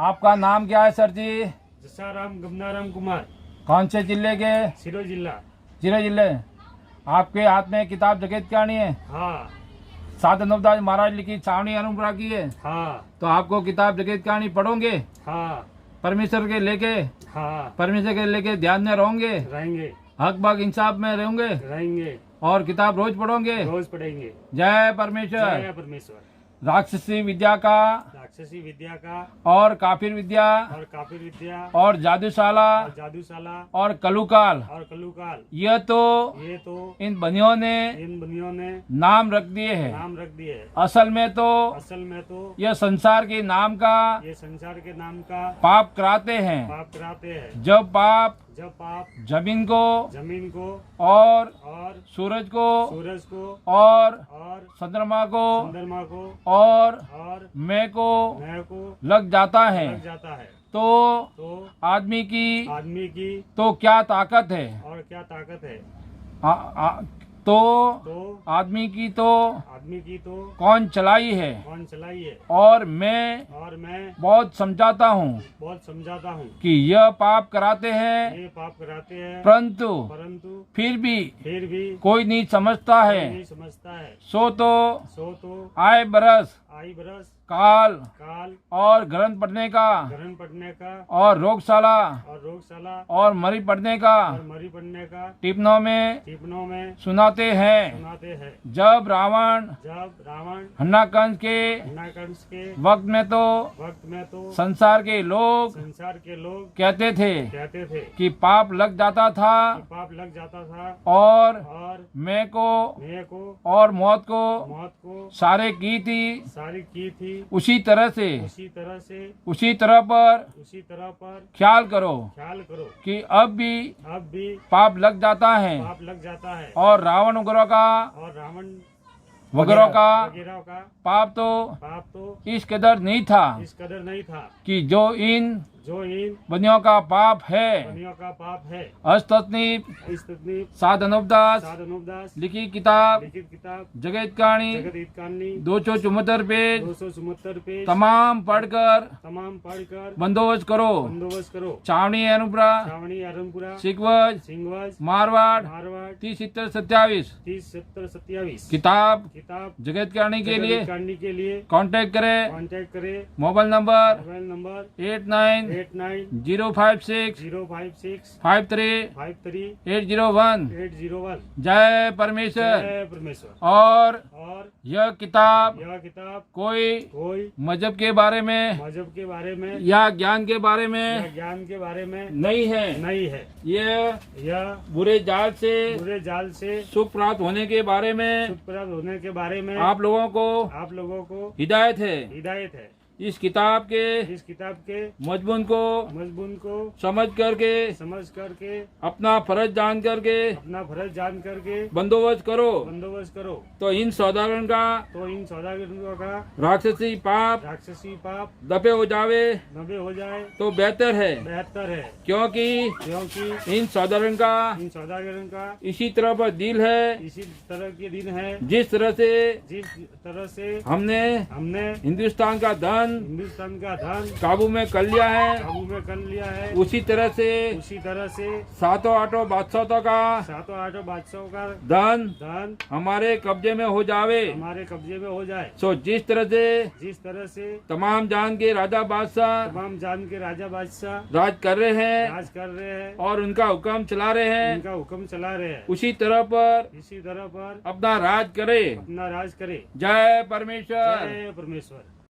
आपका नाम क्या है सर जी? जसाराम गमनाराम कुमार। कौन से जिले के? सिरो जिला। जिले जिले। आपके हाथ में किताब जगत कहानी है? हाँ सात नवदास महाराज लिखी छावनी अनुपुरा की है। हाँ तो आपको किताब जगत कहानी पढ़ोगे? हाँ परमेश्वर के लेके हाँ परमेश्वर के लेके ध्यान में रहोगे, रहेंगे हक बक इंसाफ में रहोगे रहेंगे। और किताब रोज पढ़ोगे। रोज पढ़ेंगे। जय परमेश्वर। जय परमेश्वर। राक्षसी विद्या का राक्षसी विद्या का और काफिर विद्या और काफिर विद्या और जादूशाला और जादूशाला और कलुकाल, और कलुकाल, यह तो ये तो इन बनियों ने इन बनियों ने नाम रख दिए हैं। नाम रख दिए है। असल में तो यह संसार के नाम का ये संसार के नाम का पाप कराते हैं। पाप कराते हैं। जब पाप जमीन को और सूरज को और चंद्रमा को और मैं को लग जाता है तो आदमी की तो क्या ताकत है। और क्या ताकत है। तो आदमी की तो कौन चलाई है। और मैं बहुत समझाता हूँ कि यह पाप कराते हैं, परंतु फिर भी कोई नहीं समझता है। सो तो आए बरस काल और ग्रंथ पढ़ने का और रोगशाला और मरी पढ़ने का टिप्पणों में सुनाते हैं। जब रावण हन्नाकंस के वक्त में तो संसार के लोग कहते थे कि पाप लग जाता था और मैं को और मौत को सारे की थी। उसी तरह पर ख्याल करो कि अब भी पाप लग जाता है। और रावण वगैरह का पाप तो इस कदर नहीं था कि जो इन बनियों का पाप है। अस्तनीप सात अनुपदास लिखी किताब जगत कहानी 274 पेज तमाम पढ़कर बंदोबस्त करो। छावनी अनुपुरा सिकवज मारवाड़ 307027 किताब जगत कहानी के लिए कांटेक्ट करें। Mobile number 89 056 801। जय परमेश्वर। और यह किताब कोई मजहब के बारे में या ज्ञान के बारे में नहीं है। यह बुरे जाल से सुख प्राप्त होने के बारे में आप लोगों को हिदायत है। इस किताब के मजमून को समझ करके अपना फर्ज जान करके बंदोबस्त करो। तो इन सौदागरों का राक्षसी पाप दबे हो जाए तो बेहतर है। क्योंकि इन सौदागरों का इसी तरह पर दिल है। जिस तरह से हमने हिंदुस्तान का धन काबू में कर लिया है। उसी तरह से सातों आठों बादशाहों का धन हमारे कब्जे में हो जावे। सो जिस तरह से तमाम जान के राजा बादशाह राज कर रहे हैं और उनका हुक्म चला रहे हैं, उसी तरह पर अपना राज करे। जय परमेश्वर।